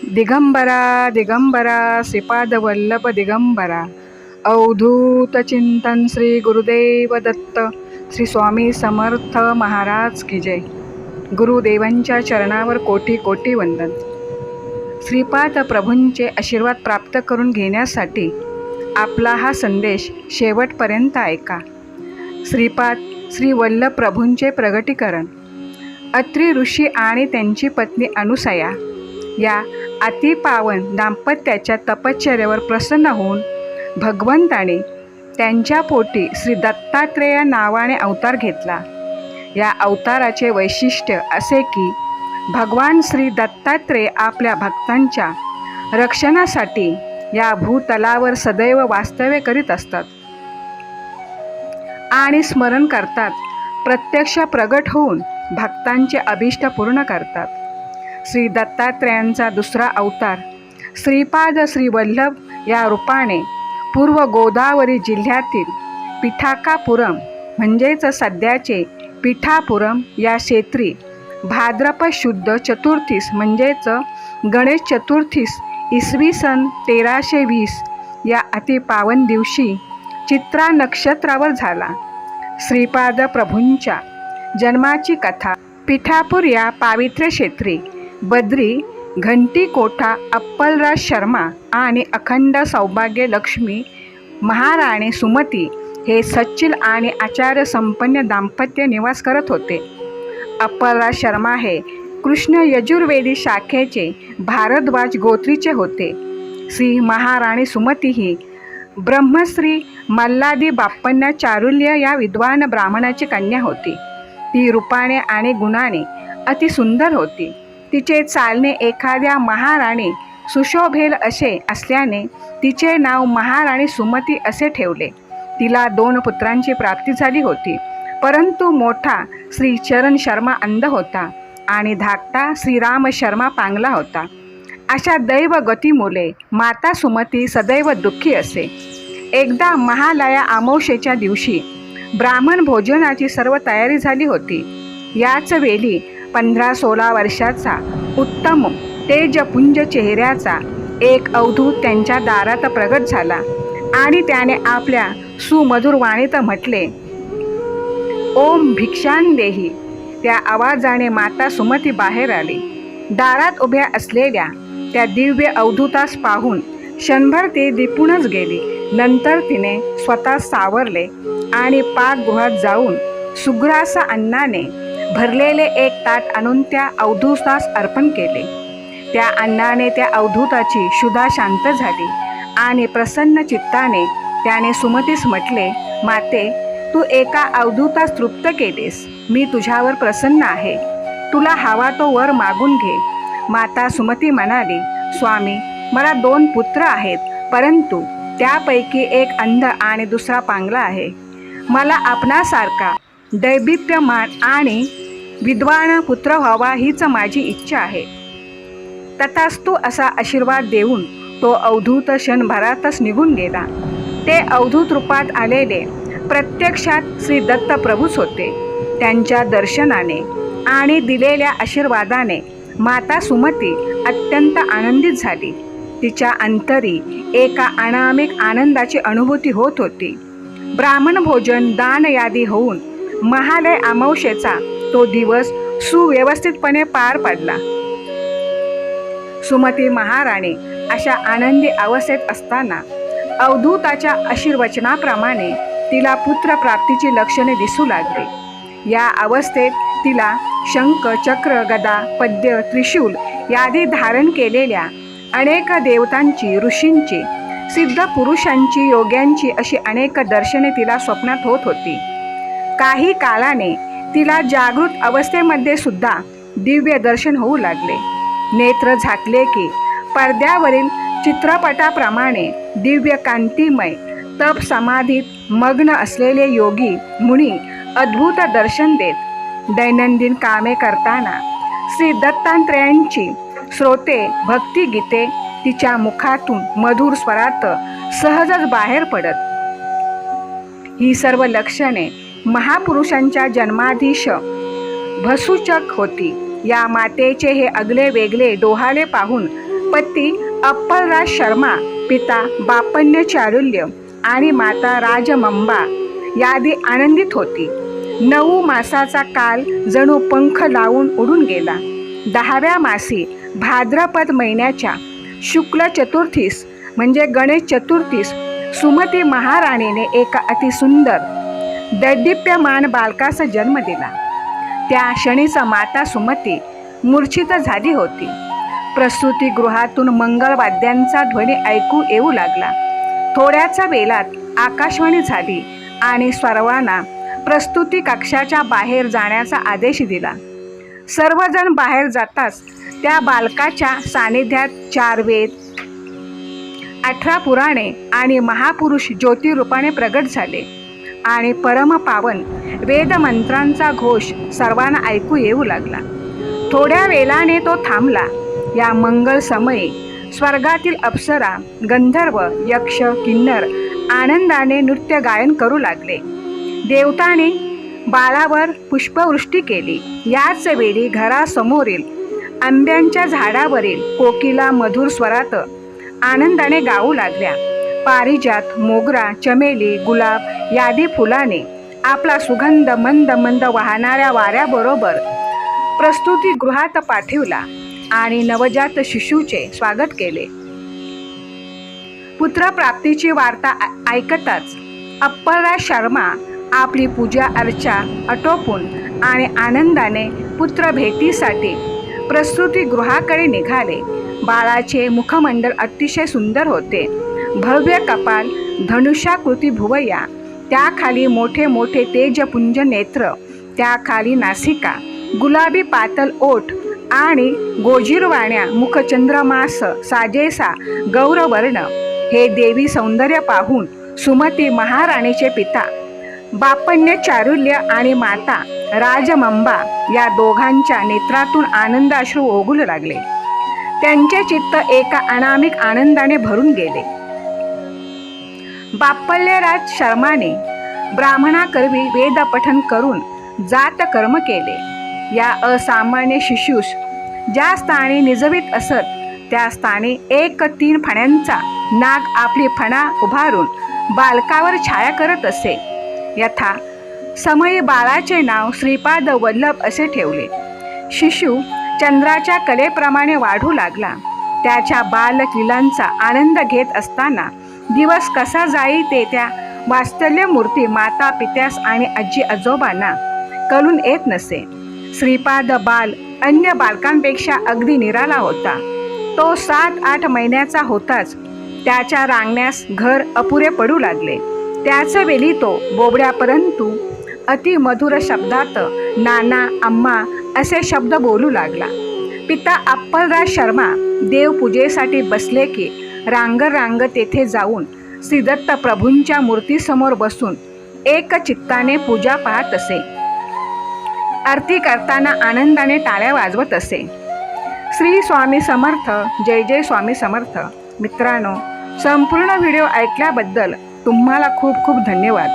दिगंबरा दिगंबरा श्रीपादवल्लभ दिगंबरा अवधूत चिंतन श्री गुरुदेव दत्त श्री स्वामी समर्थ महाराज की जय. गुरुदेवांच्या चरणावर कोटी कोटी वंदन. श्रीपाद प्रभूंचे आशीर्वाद प्राप्त करून घेण्यासाठी आपला हा संदेश शेवटपर्यंत ऐका. श्रीपाद श्री वल्लभ प्रभूंचे प्रगटीकरण. अत्रि ऋषी आणि त्यांची पत्नी अनुसया या अतिपावन दाम्पत्याच्या तपश्चर्येवर प्रसन्न होऊन भगवंताने त्यांच्या पोटी श्री दत्तात्रेय नावाने अवतार घेतला. या अवताराचे वैशिष्ट्य असे की भगवान श्री दत्तात्रेय आपल्या भक्तांच्या रक्षणासाठी या भूतलावर सदैव वास्तव्य करीत असतात आणि स्मरण करतात. प्रत्यक्ष प्रगट होऊन भक्तांचे अभिष्ट पूर्ण करतात. श्री दत्तात्रेयांचा दुसरा अवतार श्रीपाद श्री वल्लभ या रूपाने पूर्व गोदावरी जिल्ह्यातील पिठाकापुरम म्हणजेच सध्याचे पिठापुरम या क्षेत्री भाद्रपद शुद्ध चतुर्थीस म्हणजेच गणेश चतुर्थीस इसवी सन 1320 या अतिपावन दिवशी चित्रा नक्षत्रावर झाला. श्रीपाद प्रभूंच्या जन्माची कथा पिठापूर या पावित्र्य क्षेत्री बद्री घंटीकोठा अप्पलराज शर्मा आणि अखंड सौभाग्य लक्ष्मी महाराणी सुमती हे सच्चिल आणि आचार्य संपन्न दाम्पत्य निवास करत होते. अप्पलराज शर्मा हे कृष्ण यजुर्वेदी शाखेचे भारद्वाज गोत्रीचे होते. श्री महाराणी सुमती ही ब्रह्मश्री मल्लादी बाप्पण्णा चारुल्य या विद्वान ब्राह्मणाची कन्या होती. ती रूपाने आणि गुणाने अति सुंदर होती. तिचे चालणे एखाद्या महाराणी सुशोभेल असे असल्याने तिचे नाव महाराणी सुमती असे ठेवले. तिला 2 पुत्रांची प्राप्ती झाली होती, परंतु मोठा श्री चरण शर्मा अंध होता आणि धाकटा श्रीराम शर्मा पांगला होता. अशा दैव गतीमुळे माता सुमती सदैव दुःखी असे. एकदा महालया अमावस्येच्या दिवशी ब्राह्मण भोजनाची सर्व तयारी झाली होती. याच वेळी 15-16 वर्षाचा उत्तम तेजपुंज चेहऱ्याचा एक अवधूत त्यांच्या दारात प्रगट झाला आणि त्याने आपल्या सुमधुर वाणीत म्हटले, ओम भिक्षान देही. त्या आवाजाने माता सुमती बाहेर आली. दारात उभ्या असलेल्या त्या दिव्य अवधूतास पाहून क्षणभर ती दिपूनच गेली. नंतर तिने स्वतः सावरले आणि पाकगृहात जाऊन सुग्रास अन्नाने भरलेले एक ताट आणून त्या अवधूतास अर्पण केले. त्या अन्नाने त्या अवधूताची क्षुधा शांत झाली आणि प्रसन्न चित्ताने त्याने सुमतीस म्हटले, माते, तू एका अवधूतास तृप्त केलेस. मी तुझ्यावर प्रसन्न आहे. तुला हवा तो वर मागून घे. माता सुमती म्हणाली, स्वामी, मला 2 पुत्र आहेत, परंतु त्यापैकी एक अंध आणि दुसरा पांगला आहे. मला आपणासारखा दैदिप्यमान आणि विद्वान पुत्र व्हावा हीच माझी इच्छा आहे. तथास्तु असा आशीर्वाद देऊन तो अवधूत क्षणभरातच निघून गेला. ते अवधूत रूपात आलेले प्रत्यक्षात श्री दत्त प्रभूच होते. त्यांच्या दर्शनाने आणि दिलेल्या आशीर्वादाने माता सुमती अत्यंत आनंदित झाली. तिच्या अंतरी एका अनामिक आनंदाची अनुभूती होत होती. ब्राह्मण भोजन दान यादी होऊन महालय अमावस्येचा तो दिवस सुव्यवस्थितपणे पार पडला. सुमती महाराणी अशा आनंदी अवस्थेत असताना अवधूताच्या आशीर्वचनाप्रमाणे तिला पुत्रप्राप्तीची लक्षणे दिसू लागली. या अवस्थेत तिला शंख, चक्र, गदा, पद्य, त्रिशूल यादी धारण केलेल्या अनेक देवतांची, ऋषींची, सिद्ध पुरुषांची, योग्यांची अशी अनेक दर्शने तिला स्वप्नात होत होती. काही काळाने तिला जागृत अवस्थेमध्ये सुद्धा दिव्य दर्शन होऊ लागले. नेत्र झाकले की पडद्यावरील चित्रपटाप्रमाणे दिव्य कांतिमय तप समाधीत मग्न असलेले योगी मुनी अद्भुत दर्शन देत. दैनंदिन कामे करताना श्री दत्तात्रेयांची श्रोते भक्तिगीते तिच्या मुखातून मधुर स्वरात सहजच बाहेर पडत. ही सर्व लक्षणे महापुरुषांच्या जन्माधीश भसूचक होती. या मातेचे हे अगले वेगळे डोहाळे पाहून पती अप्पलराज शर्मा, पिता बापन्य चारुल्य आणि माता राजमंबा यादी आनंदित होती. 9 मासाचा काल जणू पंख लावून उडून गेला. 10व्या मासी भाद्रपद महिन्याच्या शुक्ल चतुर्थीस म्हणजे गणेश चतुर्थीस सुमती महाराणीने एका अतिसुंदर दैदिप्यमान बालकाचा जन्म दिला. त्या क्षणीच माता सुमती मूर्छित झाली होती. प्रसूतिगृहातून मंगळवाद्यांचा ध्वनी ऐकू येऊ लागला. थोड्याच वेळात आकाशवाणी झाली आणि सर्वांना प्रस्तुती कक्षाच्या बाहेर जाण्याचा आदेश दिला. सर्वजण बाहेर जाताच त्या बालकाच्या सानिध्यात 4 वेद, 18 पुराणे आणि महापुरुष ज्योतिरूपाने प्रगट झाले आणि परमपावन वेदमंत्रांचा घोष सर्वांना ऐकू येऊ लागला. थोड्या वेळाने तो थांबला. या मंगल समयी स्वर्गातील अप्सरा, गंधर्व, यक्ष, किन्नर आनंदाने नृत्य गायन करू लागले. देवतांनी बाळावर पुष्पवृष्टी केली. याच वेळी घरासमोरील आंब्यांच्या झाडावरील कोकिला मधुर स्वरात आनंदाने गाऊ लागल्या. पारिजात, मोगरा, चमेली, गुलाब यादी फुलाने आपला सुगंध मंद मंद वाहणाऱ्या वाऱ्याबरोबर प्रस्तुतीगृहात पाठविला आणि नवजात शिशूचे स्वागत केले. पुत्रप्राप्तीची वार्ता ऐकताच अप्पलराज शर्मा आपली पूजा अर्चा आटोपून आणि आनंदाने पुत्र भेटीसाठी प्रस्तुतीगृहाकडे निघाले. बाळाचे मुखमंडल अतिशय सुंदर होते. भव्य कपाल, धनुष्याकृती भुवया, त्याखाली मोठे मोठे तेजपुंज नेत्र, त्याखाली नासिका, गुलाबी पातळ ओठ आणि गोजीरवाण्या मुखचंद्रमास साजेसा गौरवर्ण. हे देवी सौंदर्य पाहून सुमती महाराणीचे पिता बापन्य चारुल्य आणि माता राजमंबा या दोघांच्या नेत्रातून आनंदाश्रू ओघळू लागले. त्यांचे चित्त एका अनामिक आनंदाने भरून गेले. बापल्यराज शर्माने ब्राह्मणाकरवी वेदपठन करून जात कर्म केले. या असामान्य शिशूस ज्या स्थानी निजवीत असत त्या स्थानी 1-3 फण्यांचा नाग आपली फणा उभारून बालकावर छाया करत असे. यथा समयी बाळाचे नाव श्रीपाद वल्लभ असे ठेवले. शिशू चंद्राच्या कलेप्रमाणे वाढू लागला. त्याच्या बाललीलांचा आनंद घेत असताना दिवस कसा जाई ते त्या वात्सल्य मूर्ती माता पित्यास आणि आजी आजोबांना कळून येत नसे. श्रीपाद बाल अन्य बालकांपेक्षा अगदी निराला होता. तो 7-8 महिन्याचा होताच त्याच्या रांगण्यास घर अपुरे पडू लागले. त्याच वेळी तो बोबड्या परंतु अतिमधुर शब्दात नाना, अम्मा असे शब्द बोलू लागला. पिता अप्पलराज शर्मा देवपूजेसाठी बसले की रांग तेथे जाऊन श्रीदत्त प्रभूंच्या मूर्तीसमोर बसून एकचित्ताने पूजा पाहत असे. आरती करताना आनंदाने टाळ्या वाजवत असे. श्री स्वामी समर्थ. जय जय स्वामी समर्थ. मित्रांनो, संपूर्ण व्हिडिओ ऐकल्याबद्दल तुम्हाला खूप खूप धन्यवाद.